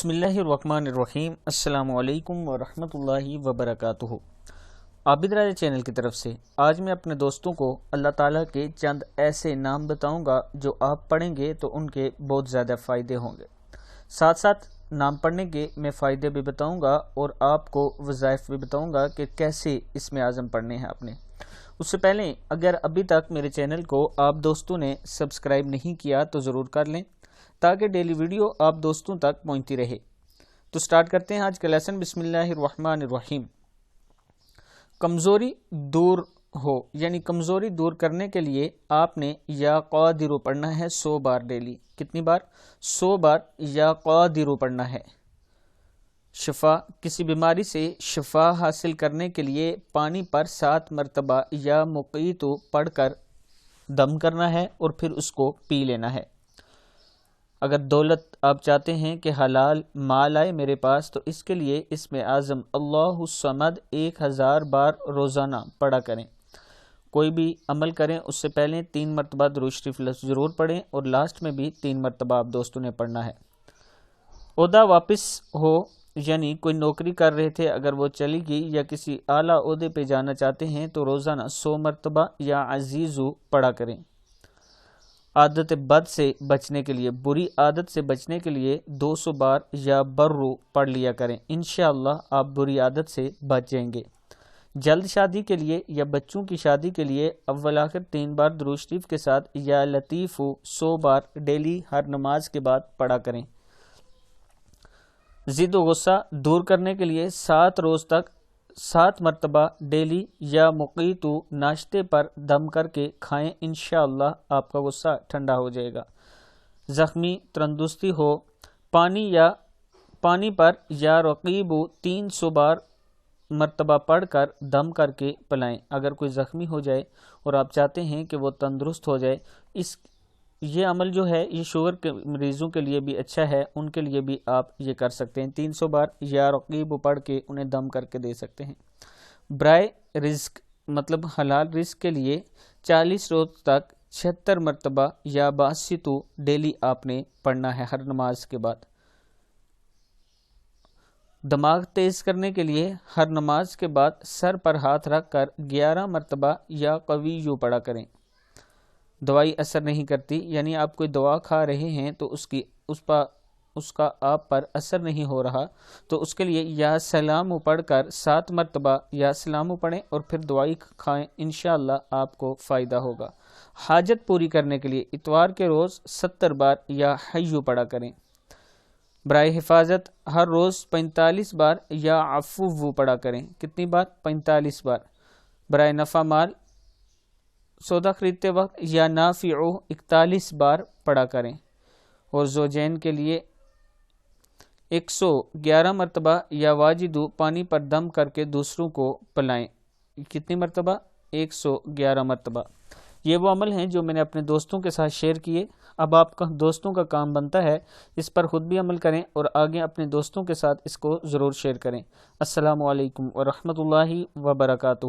بسم اللہ الرحمن الرحیم۔ السلام علیکم ورحمۃ اللہ وبرکاتہ۔ عابد راجہ چینل کی طرف سے آج میں اپنے دوستوں کو اللہ تعالیٰ کے چند ایسے نام بتاؤں گا جو آپ پڑھیں گے تو ان کے بہت زیادہ فائدے ہوں گے۔ ساتھ ساتھ نام پڑھنے کے میں فائدے بھی بتاؤں گا اور آپ کو وظائف بھی بتاؤں گا کہ کیسے اسم اعظم پڑھنے ہیں آپ نے۔ اس سے پہلے اگر ابھی تک میرے چینل کو آپ دوستوں نے سبسکرائب نہیں کیا تو ضرور کر لیں تاکہ ڈیلی ویڈیو آپ دوستوں تک پہنچتی رہے۔ تو سٹارٹ کرتے ہیں آج کا لیسن۔ بسم اللہ الرحمن الرحیم۔ کمزوری دور ہو یعنی کمزوری دور کرنے کے لیے آپ نے یا قادر پڑھنا ہے 100 بار ڈیلی۔ کتنی بار؟ 100 بار یا قادر پڑھنا ہے۔ شفا، کسی بیماری سے شفا حاصل کرنے کے لیے پانی پر 7 مرتبہ یا مقیت پڑھ کر دم کرنا ہے اور پھر اس کو پی لینا ہے۔ اگر دولت آپ چاہتے ہیں کہ حلال مال آئے میرے پاس تو اس کے لیے اسم اعظم اللہ الصمد 1000 بار روزانہ پڑھا کریں۔ کوئی بھی عمل کریں اس سے پہلے 3 مرتبہ درود شریف ضرور پڑھیں اور لاسٹ میں بھی 3 مرتبہ آپ دوستوں نے پڑھنا ہے۔ عہدہ واپس ہو یعنی کوئی نوکری کر رہے تھے اگر وہ چلی گئی یا کسی اعلیٰ عہدے پہ جانا چاہتے ہیں تو روزانہ 100 مرتبہ یا عزیزو پڑھا کریں۔ عادت بد سے بچنے کے لیے، بری عادت سے بچنے کے لیے 200 بار یا برو پڑھ لیا کریں۔ انشاءاللہ آپ بری عادت سے بچ جائیں گے۔ جلد شادی کے لیے یا بچوں کی شادی کے لیے اول آخر 3 بار درود شریف کے ساتھ یا لطیف 100 بار ڈیلی ہر نماز کے بعد پڑھا کریں۔ ضد و غصہ دور کرنے کے لیے 7 روز تک 7 مرتبہ ڈیلی یا مقیت ناشتے پر دم کر کے کھائیں، انشاءاللہ آپ کا غصہ ٹھنڈا ہو جائے گا۔ زخمی تندرستی ہو، پانی پر یا رقیب 300 بار مرتبہ پڑھ کر دم کر کے پلائیں۔ اگر کوئی زخمی ہو جائے اور آپ چاہتے ہیں کہ وہ تندرست ہو جائے، یہ عمل جو ہے یہ شوگر کے مریضوں کے لیے بھی اچھا ہے، ان کے لیے بھی آپ یہ کر سکتے ہیں۔ 300 بار یا رقیب پڑھ کے انہیں دم کر کے دے سکتے ہیں۔ برائے رزق مطلب حلال رزق کے لیے 40 روز تک 76 مرتبہ یا باسطو ڈیلی آپ نے پڑھنا ہے ہر نماز کے بعد۔ دماغ تیز کرنے کے لیے ہر نماز کے بعد سر پر ہاتھ رکھ کر 11 مرتبہ یا قویو پڑھا کریں۔ دوائی اثر نہیں کرتی یعنی آپ کوئی دوا کھا رہے ہیں تو اس کا آپ پر اثر نہیں ہو رہا تو اس کے لیے یا سلام پڑھ کر 7 مرتبہ یا سلام پڑھیں اور پھر دوائی کھائیں، انشاءاللہ آپ کو فائدہ ہوگا۔ حاجت پوری کرنے کے لیے اتوار کے روز 70 بار یا حیو پڑھا کریں۔ برائے حفاظت ہر روز 45 بار یا عفو پڑھا کریں۔ کتنی بار؟ 45 بار۔ برائے نفع مال سودا خریدتے وقت یا نافعو 41 بار پڑھا کریں۔ اور زوجین کے لیے 111 مرتبہ یا واجدو پانی پر دم کر کے دوسروں کو پلائیں۔ کتنی مرتبہ؟ 111 مرتبہ۔ یہ وہ عمل ہیں جو میں نے اپنے دوستوں کے ساتھ شیئر کیے۔ اب آپ کا دوستوں کا کام بنتا ہے اس پر خود بھی عمل کریں اور آگے اپنے دوستوں کے ساتھ اس کو ضرور شیئر کریں۔ السلام علیکم ورحمۃ اللہ وبرکاتہ۔